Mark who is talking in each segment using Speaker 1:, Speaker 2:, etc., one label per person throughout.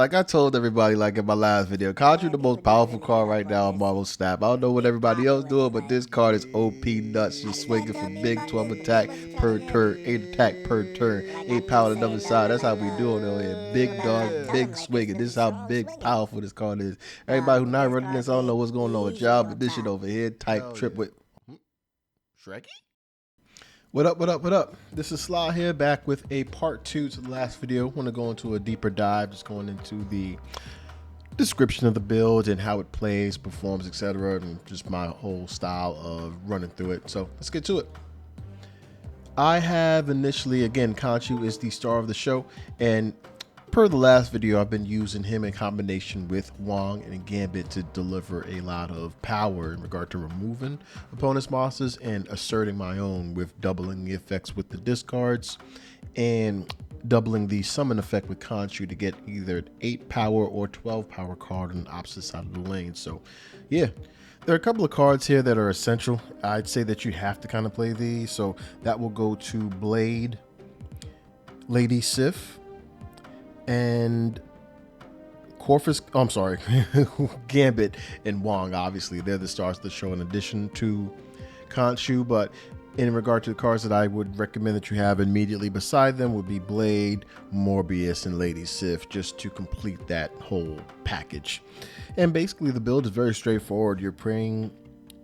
Speaker 1: Like I told everybody, like in my last video, Khonshu the most powerful card right now on Marvel Snap. I don't know what everybody else doing, but this card is OP nuts. Just swinging for big 12 attack per turn, 8 attack per turn, 8 power to another side. That's how we doing over here. Big dog, big swinging. This is how big powerful this card is. Everybody who not running this, I don't know what's going on with y'all, but this shit over here, type trip with Shrekky. What up, what up, what up? This is Sly here, back with a part 2 to the last video. I want to go into a deeper dive, just going into the description of the build and how it plays, performs, etc. And just my whole style of running through it. So let's get to it. I have initially, again, Khonshu is the star of the show, and per the last video, I've been using him in combination with Wong and Gambit to deliver a lot of power in regard to removing opponents' monsters and asserting my own with doubling the effects with the discards and doubling the summon effect with Khonshu to get either an 8 power or 12 power card on the opposite side of the lane. So yeah, there are a couple of cards here that are essential. I'd say that you have to kind of play these. So that will go to Blade, Lady Sif, and Gambit and Wong. Obviously, they're the stars of the show in addition to Khonshu, but in regard to the cards that I would recommend that you have immediately beside them would be Blade, Morbius, and Lady Sif, just to complete that whole package. And basically, the build is very straightforward. You're playing,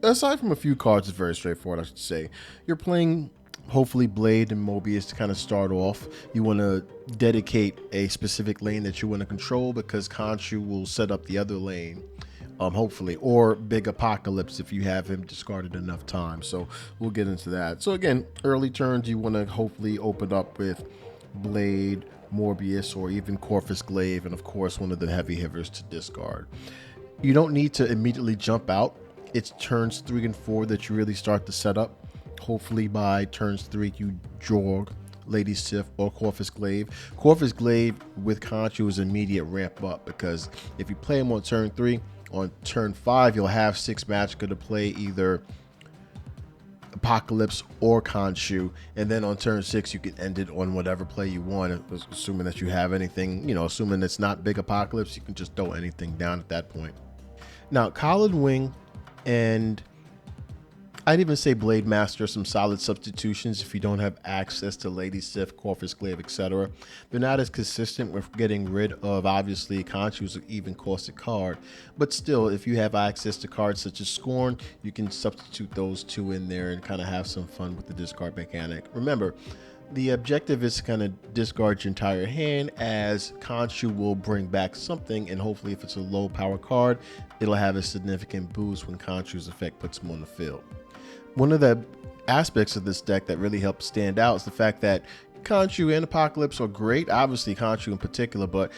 Speaker 1: aside from a few cards, it's very straightforward, I should say. You're playing hopefully Blade and Morbius to kind of start off. You want to dedicate a specific lane that you want to control because Khonshu will set up the other lane, hopefully, or Big Apocalypse if you have him discarded enough time. So we'll get into that. So again, early turns you want to hopefully open up with Blade, Morbius, or even Corvus Glaive, and of course one of the heavy hitters to discard. You don't need to immediately jump out. It's turns 3 and 4 that you really start to set up. Hopefully by turns 3 you jog Lady Sif or Corvus Glaive. Corvus Glaive with Khonshu is immediate ramp up, because if you play him on turn 3, on turn 5 you'll have 6 Magicka to play either Apocalypse or Khonshu, and then on turn 6 you can end it on whatever play you want, assuming that you have anything, assuming it's not Big Apocalypse, you can just throw anything down at that point. Now Colin Wing and I'd even say Blade Master, some solid substitutions if you don't have access to Lady Sif, Corvus Glaive, etc. They're not as consistent with getting rid of, obviously, Khonshu's even costed card, but still, if you have access to cards such as Scorn, you can substitute those two in there and kind of have some fun with the discard mechanic. Remember, the objective is to kind of discard your entire hand, as Khonshu will bring back something, and hopefully if it's a low power card, it'll have a significant boost when Khonshu's effect puts him on the field. One of the aspects of this deck that really helps stand out is the fact that Khonshu and Apocalypse are great, obviously Khonshu in particular, but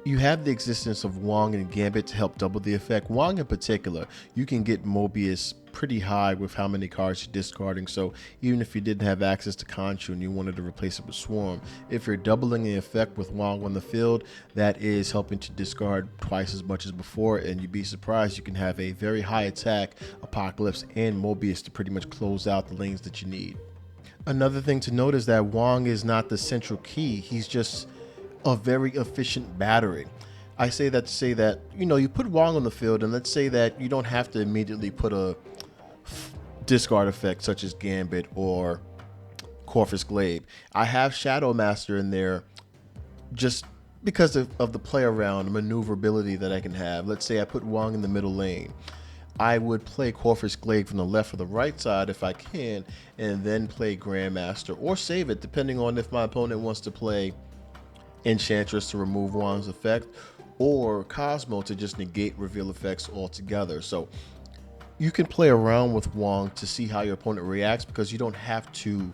Speaker 1: you have the existence of Wong and Gambit to help double the effect. Wong in particular, you can get Morbius pretty high with how many cards you're discarding, so even if you didn't have access to Khonshu and you wanted to replace it with Swarm, if you're doubling the effect with Wong on the field, that is helping to discard twice as much as before, and you'd be surprised you can have a very high attack Apocalypse and Morbius to pretty much close out the lanes that you need. Another thing to note is that Wong is not the central key, he's just a very efficient battery. I say that to say that, you put Wong on the field, and let's say that you don't have to immediately put a discard effect such as Gambit or Corvus Glaive. I have Shadow Master in there just because of the play around maneuverability that I can have. Let's say I put Wong in the middle lane. I would play Corvus Glaive from the left or the right side if I can, and then play Grandmaster, or save it depending on if my opponent wants to play Enchantress to remove Wong's effect, or Cosmo to just negate reveal effects altogether. So you can play around with Wong to see how your opponent reacts, because you don't have to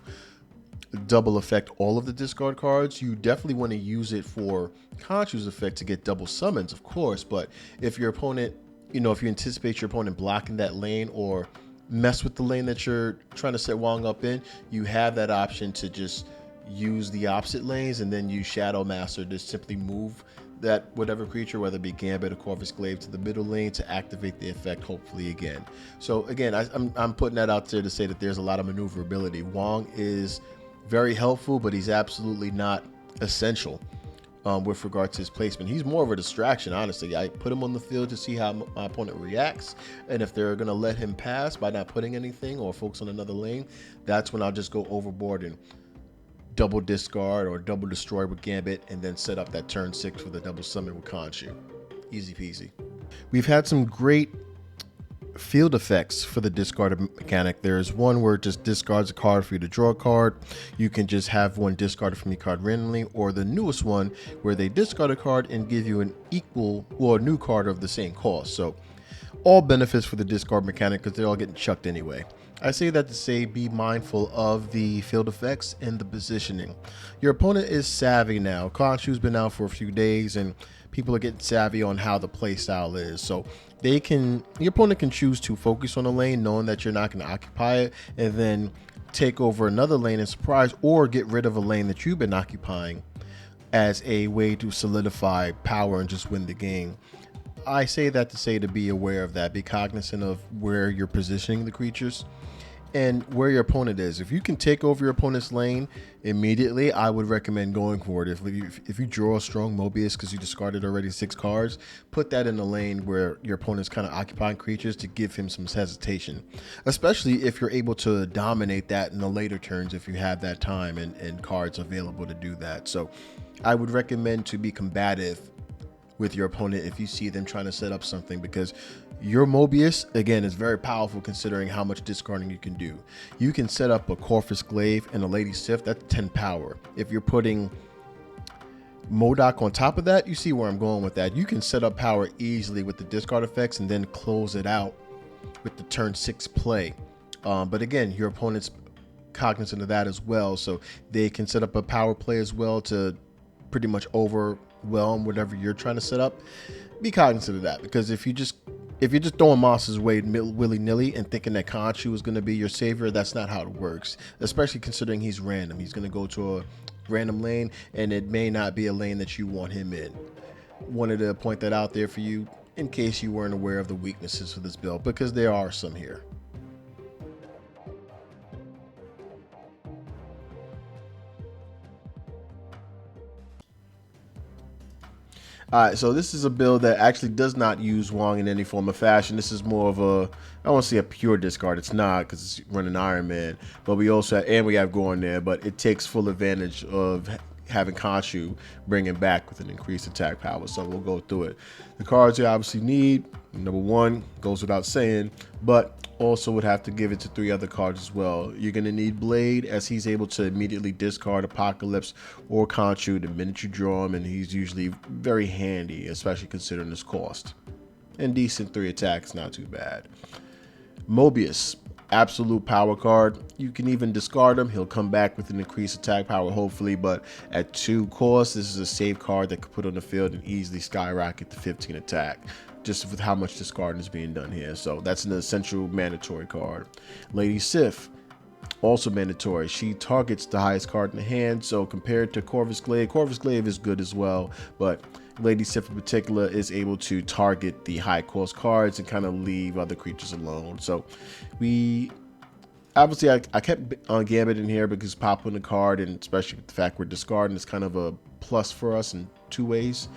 Speaker 1: double effect all of the discard cards. You definitely want to use it for Khonshu's effect to get double summons, of course, but if your opponent, if you anticipate your opponent blocking that lane or mess with the lane that you're trying to set Wong up in, you have that option to just use the opposite lanes and then use Shadow Master to simply move that whatever creature, whether it be Gambit or Corvus Glaive, to the middle lane to activate the effect hopefully again. So again, I'm putting that out there to say that there's a lot of maneuverability. Wong is very helpful, but he's absolutely not essential. with regard to his placement. He's more of a distraction, honestly. I put him on the field to see how my opponent reacts, and if they're going to let him pass by not putting anything or focus on another lane, that's when I'll just go overboard and double discard or double destroy with Gambit, and then set up that turn 6 with a double summon with Khonshu. Easy peasy. We've had some great field effects for the discard mechanic. There's one where it just discards a card for you to draw a card. You can just have one discarded from your card randomly, or the newest one where they discard a card and give you an equal or new card of the same cost. So all benefits for the discard mechanic because they're all getting chucked anyway. I say that to say be mindful of the field effects and the positioning. Your opponent is savvy now. Khonshu's been out for a few days and people are getting savvy on how the play style is. So your opponent can choose to focus on a lane knowing that you're not going to occupy it, and then take over another lane and surprise, or get rid of a lane that you've been occupying as a way to solidify power and just win the game. I say that to say to be aware of that. Be cognizant of where you're positioning the creatures and where your opponent is. If you can take over your opponent's lane immediately, I would recommend going for it. If you draw a strong Mobius because you discarded already 6 cards, put that in the lane where your opponent's kind of occupying creatures to give him some hesitation, especially if you're able to dominate that in the later turns if you have that time and cards available to do that. So I would recommend to be combative with your opponent if you see them trying to set up something, because your Mobius, again, is very powerful considering how much discarding you can do. You can set up a Corvus Glaive and a Lady Sif, that's 10 power. If you're putting MODOK on top of that, you see where I'm going with that. You can set up power easily with the discard effects and then close it out with the turn 6 play. But again, your opponent's cognizant of that as well, so they can set up a power play as well to pretty much overwhelm whatever you're trying to set up. Be cognizant of that, because if you're just throwing monsters away willy-nilly and thinking that Khonshu is going to be your savior, that's not how it works, especially considering he's random. He's going to go to a random lane, and it may not be a lane that you want him in. Wanted to point that out there for you in case you weren't aware of the weaknesses of this build, because there are some here. Alright, so this is a build that actually does not use Wong in any form or fashion. This is more of a, I won't say a pure discard, it's not, because it's running Iron Man, but we have Gorn there, but it takes full advantage of having Khonshu bringing back with an increased attack power. So we'll go through it. The cards you obviously need, number 1, goes without saying, but also would have to give it to 3 other cards as well. You're going to need Blade, as he's able to immediately discard Apocalypse or Khonshu the minute you draw him, and he's usually very handy, especially considering his cost. And decent 3 attacks, not too bad. Mobius, absolute power card. You can even discard him. He'll come back with an increased attack power, hopefully, but at 2 costs, this is a save card that could put on the field and easily skyrocket to 15 attack, just with how much discarding is being done here. So that's an essential mandatory card. Lady Sif, also mandatory. She targets the highest card in the hand, so compared to Corvus Glaive is good as well, but Lady Sif in particular is able to target the high cost cards and kind of leave other creatures alone. So we obviously, I kept on Gambit in here because popping the card, and especially with the fact we're discarding, is kind of a plus for us in 2 ways.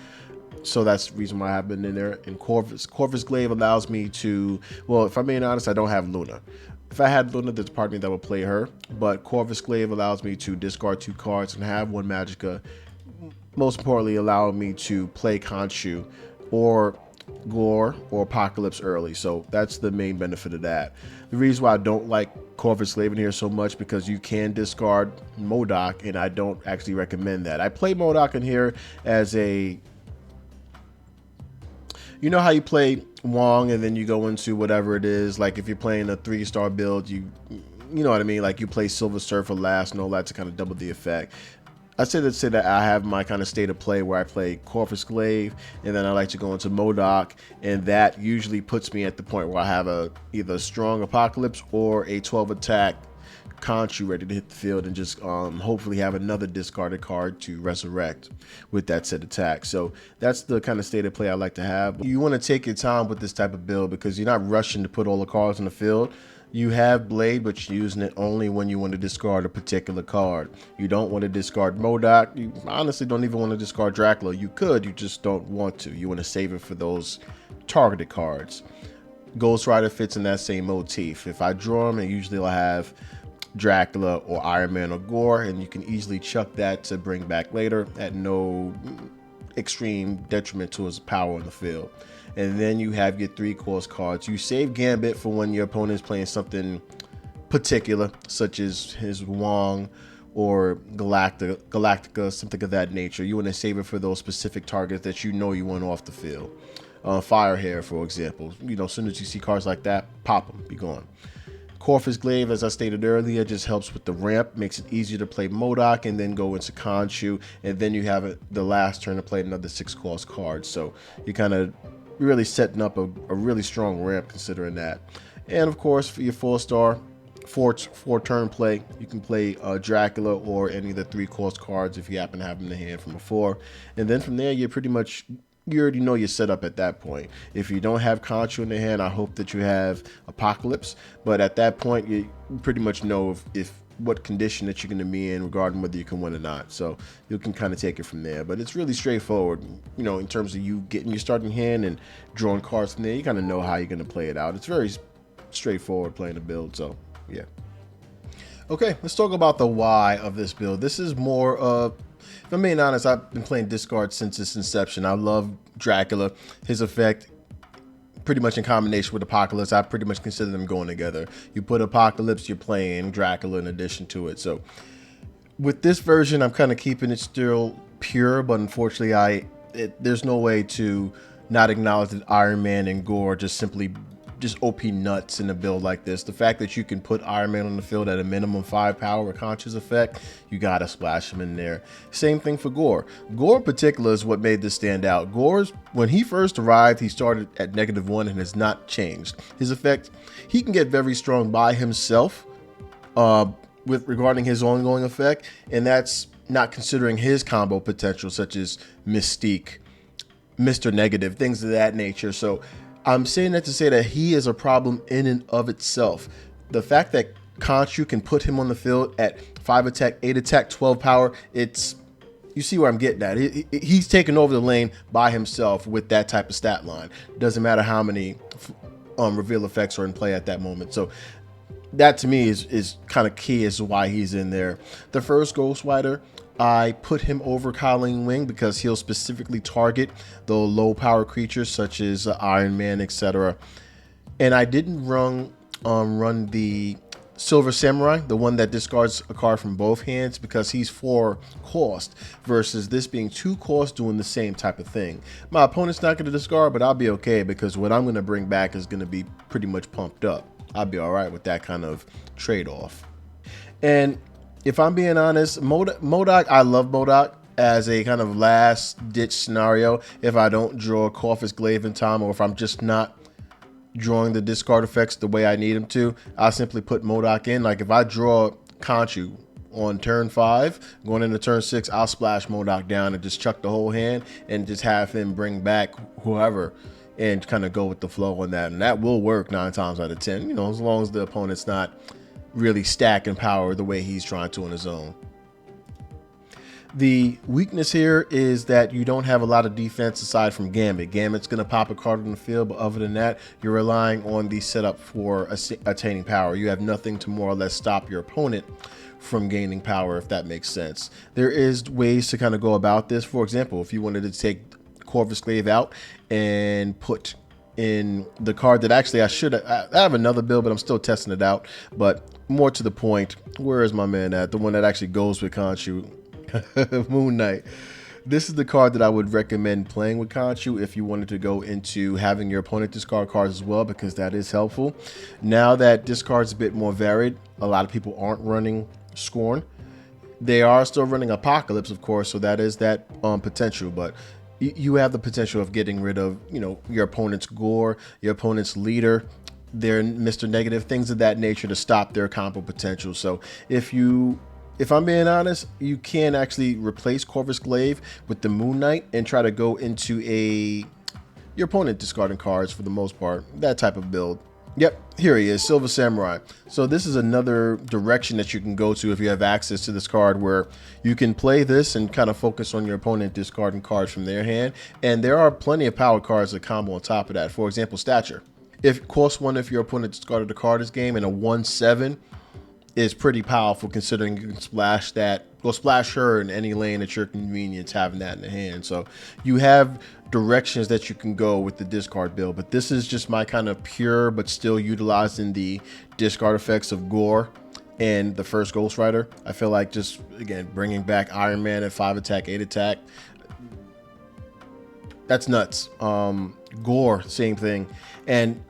Speaker 1: So that's the reason why I have been in there. And Corvus Glaive allows me to, well, if I'm being honest, I don't have Luna. If I had Luna, there's part of me that would play her, but Corvus Glaive allows me to discard 2 cards and have 1 Magicka. Most importantly, allowing me to play Khonshu or Gore or Apocalypse early. So that's the main benefit of that. The reason why I don't like Corvus Glaive in here so much, because you can discard MODOK, and I don't actually recommend that. I play MODOK in here as a, you know how you play Wong and then you go into whatever it is, like if you're playing a 3-star build, you know what I mean, like you play Silver Surfer last and all that to kind of double the effect. I say that I have my kind of state of play where I play Corvus Glaive, and then I like to go into MODOK, and that usually puts me at the point where I have either a strong Apocalypse or a 12 attack Khonshu ready to hit the field, and just hopefully have another discarded card to resurrect with that set attack. So that's the kind of state of play I like to have. You want to take your time with this type of build because you're not rushing to put all the cards on the field. You have Blade, but you're using it only when you want to discard a particular card. You don't want to discard MODOK. You honestly don't even want to discard Dracula. You could, you just don't want to. You want to save it for those targeted cards. Ghost Rider fits in that same motif. If I draw him, usually I'll have Dracula or Iron Man or Gore, and you can easily chuck that to bring back later at no extreme detriment to his power in the field. And then you have your 3-cost cards. You save Gambit for when your opponent is playing something particular, such as his Wong or Galactica, something of that nature. You want to save it for those specific targets that you know you want off the field. Firehair, for example. You know, as soon as you see cards like that, pop them, be gone. Corvus Glaive, as I stated earlier, just helps with the ramp, makes it easier to play MODOK and then go into Khonshu, and then you have the last turn to play another 6-cost card. So you're kind of really setting up a really strong ramp considering that. And of course, for your 4-star, 4-turn play, you can play Dracula or any of the 3-cost cards if you happen to have them in the hand from before. And then from there, you already know your setup at that point. If you don't have Khonshu in the hand, I hope that you have Apocalypse. But at that point, you pretty much know if what condition that you're going to be in regarding whether you can win or not. So you can kind of take it from there. But it's really straightforward, you know, in terms of you getting your starting hand and drawing cards from there. You kind of know how you're going to play it out. It's very straightforward playing the build. So, yeah. Okay, let's talk about the why of this build. This is more of, if I'm being honest, I've been playing discard since its inception. I love Dracula. His effect, pretty much in combination with Apocalypse, I pretty much consider them going together. You put Apocalypse, you're playing Dracula in addition to it. So with this version, I'm kind of keeping it still pure, but unfortunately, there's no way to not acknowledge that Iron Man and Gore just simply OP nuts in a build like this. The fact that you can put Iron Man on the field at a minimum 5 power with Conscious effect, you gotta splash him in there. Same thing for Gore. Gore in particular is what made this stand out. Gore's, when he first arrived, he started at -1 and has not changed. His effect, he can get very strong by himself with regarding his ongoing effect, and that's not considering his combo potential, such as Mystique, Mr. Negative, things of that nature. So I'm saying that to say that he is a problem in and of itself. The fact that Khonshu can put him on the field at 5 attack, 8 attack, 12 power, you see where I'm getting at. He's taking over the lane by himself with that type of stat line. Doesn't matter how many reveal effects are in play at that moment. So that to me is kind of key as to why he's in there. The first Ghost Rider, I put him over Colleen Wing because he'll specifically target the low power creatures such as Iron Man, etc. And I didn't run the Silver Samurai, the one that discards a card from both hands, because he's 4 cost versus this being 2 cost doing the same type of thing. My opponent's not going to discard, but I'll be okay because what I'm going to bring back is going to be pretty much pumped up. I'll be all right with that kind of trade-off. And if I'm being honest, MODOK, I love MODOK as a kind of last-ditch scenario. If I don't draw Corvus Glaive in time, or if I'm just not drawing the discard effects the way I need them to, I'll simply put MODOK in. Like if I draw Khonshu on turn 5, going into turn 6, I'll splash MODOK down and just chuck the whole hand and just have him bring back whoever and kind of go with the flow on that. And that will work 9 times out of 10, you know, as long as the opponent's not really stacking power the way he's trying to on his own. The weakness here is that you don't have a lot of defense aside from Gambit. Gambit's going to pop a card on the field, but other than that, you're relying on the setup for attaining power. You have nothing to more or less stop your opponent from gaining power, if that makes sense. There is ways to kind of go about this. For example, if you wanted to take Corvus Glaive out and put in the card that actually I have another build, but I'm still testing it out. But more to the point, where is my man at? The one that actually goes with Khonshu, Moon Knight. This is the card that I would recommend playing with Khonshu if you wanted to go into having your opponent discard cards as well, because that is helpful. Now that discard's a bit more varied, a lot of people aren't running Scorn. They are still running Apocalypse, of course, so that is that potential, but you have the potential of getting rid of, you know, your opponent's Gore, your opponent's leader, their Mr. Negative, things of that nature to stop their combo potential. So if I'm being honest, you can actually replace Corvus Glaive with the Moon Knight and try to go into your opponent discarding cards for the most part, that type of build. Yep, here he is, Silver Samurai. So this is another direction that you can go to if you have access to this card, where you can play this and kind of focus on your opponent discarding cards from their hand. And there are plenty of power cards that combo on top of that. For example, Stature. If cost 1 if your opponent discarded a card this game, and a 1/7 is pretty powerful, considering you can splash that, or splash her in any lane at your convenience, having that in the hand. So you have directions that you can go with the discard build, but this is just my kind of pure but still utilizing the discard effects of Gore and the first Ghost Rider. I feel like just, again, bringing back Iron Man at 5 attack, 8 attack, that's nuts. Gore, same thing. And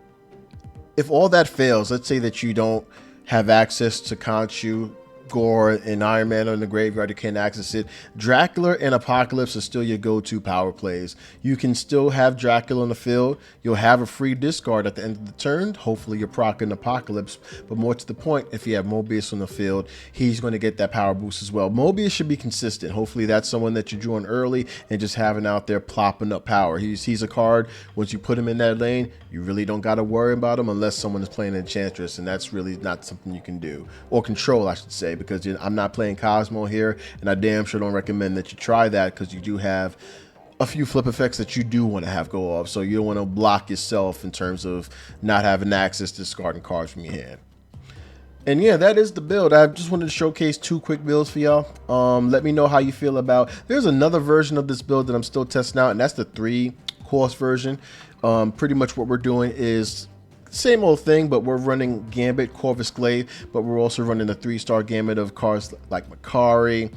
Speaker 1: if all that fails, let's say that you don't have access to Khonshu, Gore, and Iron Man in the graveyard, you can't access it, Dracula and Apocalypse are still your go-to power plays. You can still have Dracula in the field. You'll have a free discard at the end of the turn. Hopefully you're proccing Apocalypse, but more to the point, if you have Mobius on the field, he's going to get that power boost as well. Mobius should be consistent. Hopefully that's someone that you're drawing early and just having out there plopping up power. He's a card, once you put him in that lane, you really don't got to worry about him unless someone is playing Enchantress, and that's really not something you can do. Or control, I should say, because I'm not playing Cosmo here, and I damn sure don't recommend that you try that, because you do have a few flip effects that you do want to have go off, so you don't want to block yourself in terms of not having access to discarding cards from your hand. And yeah, that is the build. I just wanted to showcase 2 quick builds for y'all. Let me know how you feel about. There's another version of this build that I'm still testing out, and that's the 3-cost version. Pretty much what we're doing is same old thing, but we're running Gambit, Corvus Glaive, but we're also running the 3-star gamut of cards like Makari,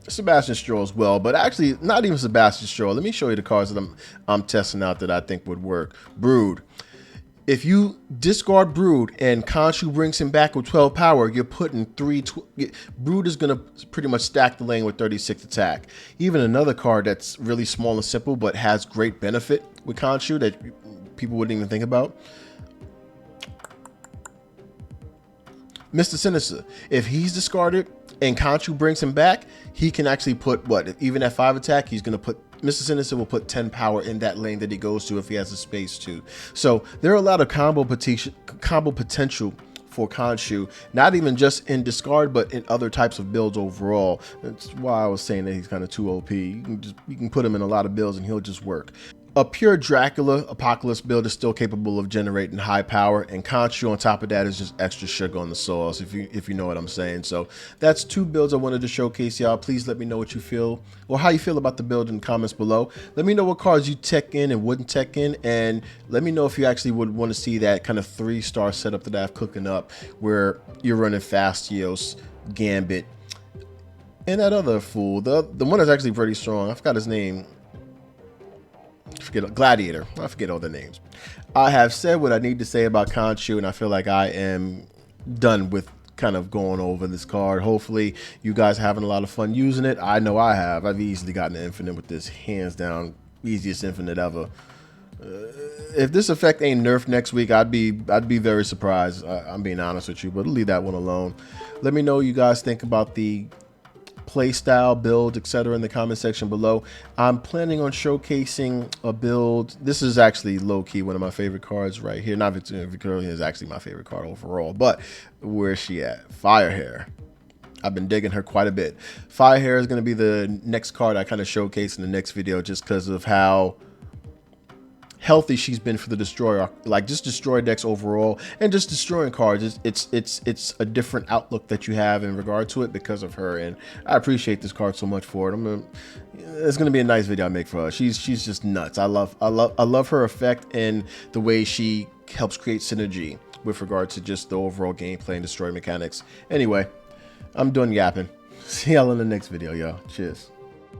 Speaker 1: Sebastian Stroll as well, but actually not even Sebastian Stroll. Let me show you the cards that I'm testing out that I think would work. Brood. If you discard Brood and Khonshu brings him back with 12 power, you're putting Brood is going to pretty much stack the lane with 36 attack. Even another card that's really small and simple but has great benefit with Khonshu that people wouldn't even think about. Mr. Sinister. If he's discarded and Khonshu brings him back, he can actually put, what, even at 5 attack, he's going to put, Mr. Sinister will put 10 power in that lane that he goes to if he has a space to. So there are a lot of combo potential for Khonshu, not even just in discard, but in other types of builds overall. That's why I was saying that he's kind of too OP. You can put him in a lot of builds and he'll just work. A pure Dracula Apocalypse build is still capable of generating high power, and Khonshu on top of that is just extra sugar on the sauce, if you know what I'm saying. So that's 2 builds I wanted to showcase y'all. Please let me know what you feel, or how you feel about the build in the comments below. Let me know what cards you tech in and wouldn't tech in, and let me know if you actually would want to see that kind of 3-star setup that I have cooking up, where you're running Fastios, Gambit, and that other fool. The one that's actually pretty strong. I forgot his name. Gladiator. I forget all the names. I have said what I need to say about Khonshu, and I feel like I am done with kind of going over this card. Hopefully you guys are having a lot of fun using it. I know I have. I've easily gotten an infinite with this, hands down, easiest infinite ever. If this effect ain't nerfed next week, I'd be very surprised. I'm being honest with you, but leave that one alone. Let me know what you guys think about the play style, build, etc. in the comment section below. I'm planning on showcasing a build. This is actually low-key one of my favorite cards right here. Not Victoria is actually my favorite card overall, but where's she at? Firehair. I've been digging her quite a bit. Firehair is going to be the next card I kind of showcase in the next video, just because of how healthy she's been for the destroyer, like just destroy decks overall, and just destroying cards. It's a different outlook that you have in regard to it because of her, and I appreciate this card so much for it. It's gonna be a nice video I make for her. She's just nuts. I love her effect and the way she helps create synergy with regard to just the overall gameplay and destroy mechanics. Anyway, I'm done yapping. See y'all in the next video, y'all. Cheers.